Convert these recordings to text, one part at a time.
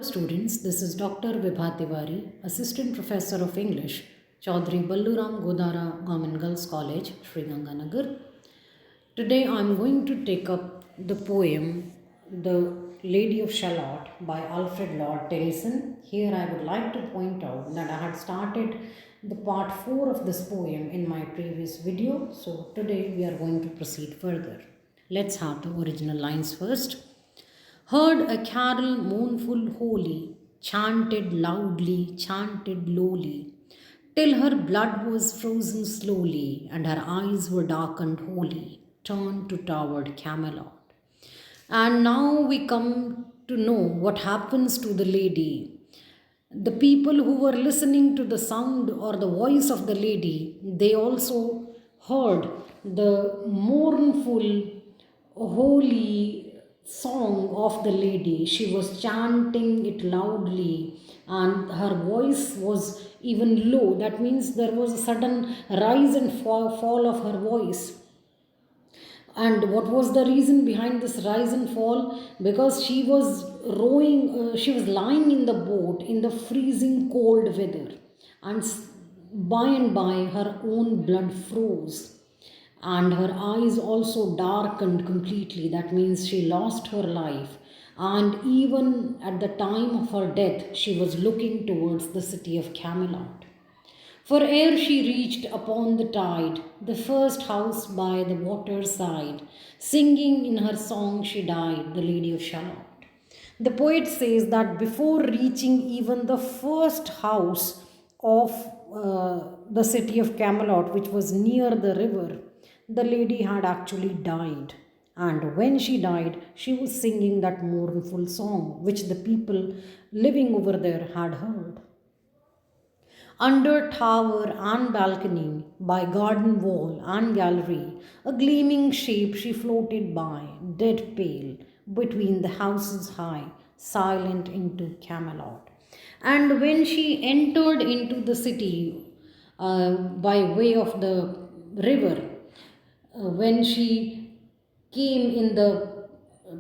Students, this is Dr. Vibha Tiwari, Assistant Professor of English, Chaudhry Balluram Godara Government Girls College, Sri Ganganagar. Today I am going to take up the poem The Lady of Shallot by Alfred Lord Tennyson. Here I would like to point out that I had started the part 4 of this poem in my previous video. So today we are going to proceed further. Let's have the original lines first. Heard a carol mournful holy, chanted loudly, chanted lowly, till her blood was frozen slowly, and her eyes were darkened wholly, turned to towered Camelot. And now we come to know what happens to the lady. The people who were listening to the sound or the voice of the lady, they also heard the mournful, holy song of the lady. She was chanting it loudly, and her voice was even low. That means there was a sudden rise and fall of her voice. And what was the reason behind this rise and fall? Because she was she was lying in the boat in the freezing cold weather, and by and by her own blood froze, and her eyes also darkened completely. That means she lost her life. And even at the time of her death, she was looking towards the city of Camelot. For ere she reached upon the tide, the first house by the water's side, singing in her song she died, the Lady of Shallot. The poet says that before reaching even the first house of the city of Camelot, which was near the river, the lady had actually died. And when she died, she was singing that mournful song, which the people living over there had heard. Under tower and balcony, by garden wall and gallery, a gleaming shape she floated by, dead pale, between the houses high, silent into Camelot. And when she entered into the city by way of the river, when she came in the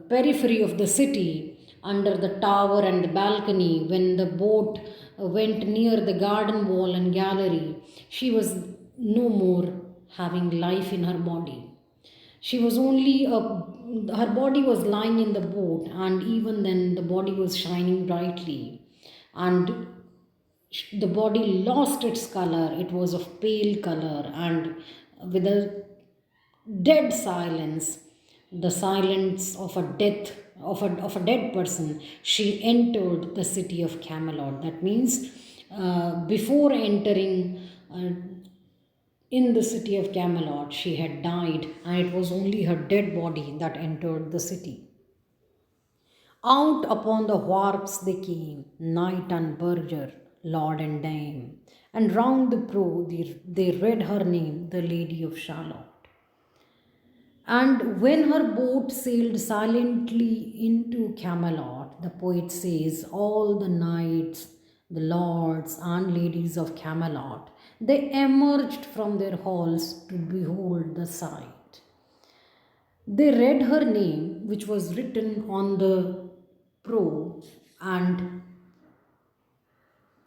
periphery of the city, under the tower and the balcony, when the boat went near the garden wall and gallery, she was no more having life in her body. She was only her body was lying in the boat, and even then the body was shining brightly, and the body lost its color. It was of pale color, and with a dead silence, the silence of a death of a dead person, she entered the city of Camelot. That means before entering in the city of Camelot, she had died, and it was only her dead body that entered the city. Out upon the wharfs they came, knight and burgher, lord and dame, and round the prow they read her name, the Lady of Shallot. And when her boat sailed silently into Camelot, the poet says, all the knights, the lords and ladies of Camelot, they emerged from their halls to behold the sight. They read her name, which was written on the prow, and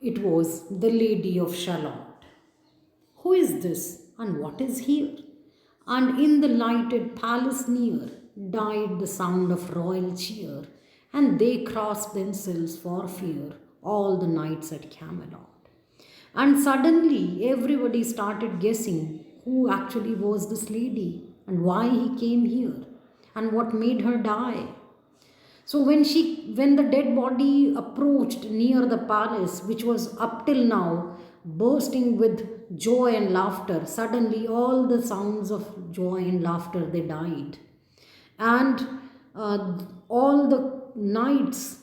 it was the Lady of Shallot. Who is this, and what is here? And in the lighted palace near died the sound of royal cheer, and they crossed themselves for fear, all the knights at Camelot. And suddenly everybody started guessing who actually was this lady, and why he came here, and what made her die. So when the dead body approached near the palace, which was up till now bursting with joy and laughter, suddenly all the sounds of joy and laughter, they died. And all the knights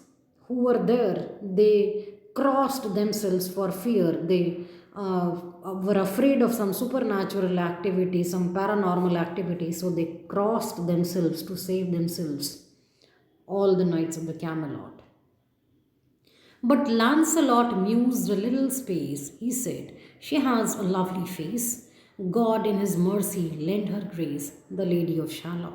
who were there, they crossed themselves for fear. They were afraid of some supernatural activity, some paranormal activity, so they crossed themselves to save themselves, all the knights of the Camelot. But Lancelot mused a little space. He said, she has a lovely face. God in his mercy lend her grace, the Lady of Shallot.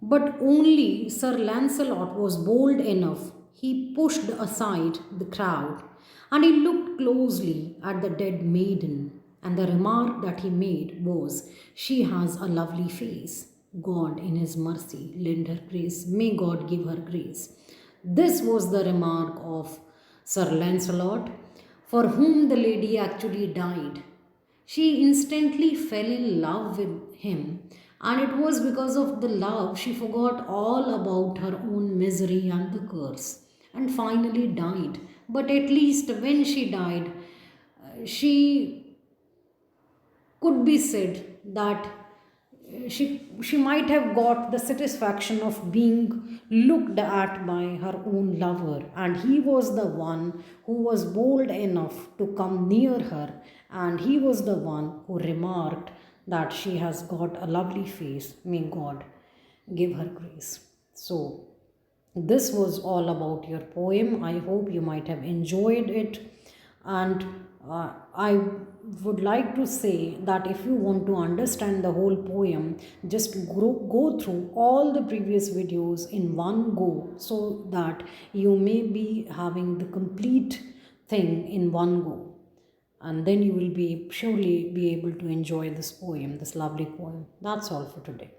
But only Sir Lancelot was bold enough. he pushed aside the crowd and he looked closely at the dead maiden. And the remark that he made was, "She has a lovely face. God, in His mercy, lend her grace. May God give her grace." This was the remark of Sir Lancelot, for whom the lady actually died. She instantly fell in love with him, and it was because of the love she forgot all about her own misery and the curse, and finally died. But at least when she died, she could be said that she might have got the satisfaction of being looked at by her own lover, and he was the one who was bold enough to come near her, and he was the one who remarked that she has got a lovely face. May God give her grace. So this was all about your poem. I hope you might have enjoyed it. And I would like to say that if you want to understand the whole poem, just go through all the previous videos in one go, so that you may be having the complete thing in one go. And then you will be surely be able to enjoy this poem, this lovely poem. That's all for today.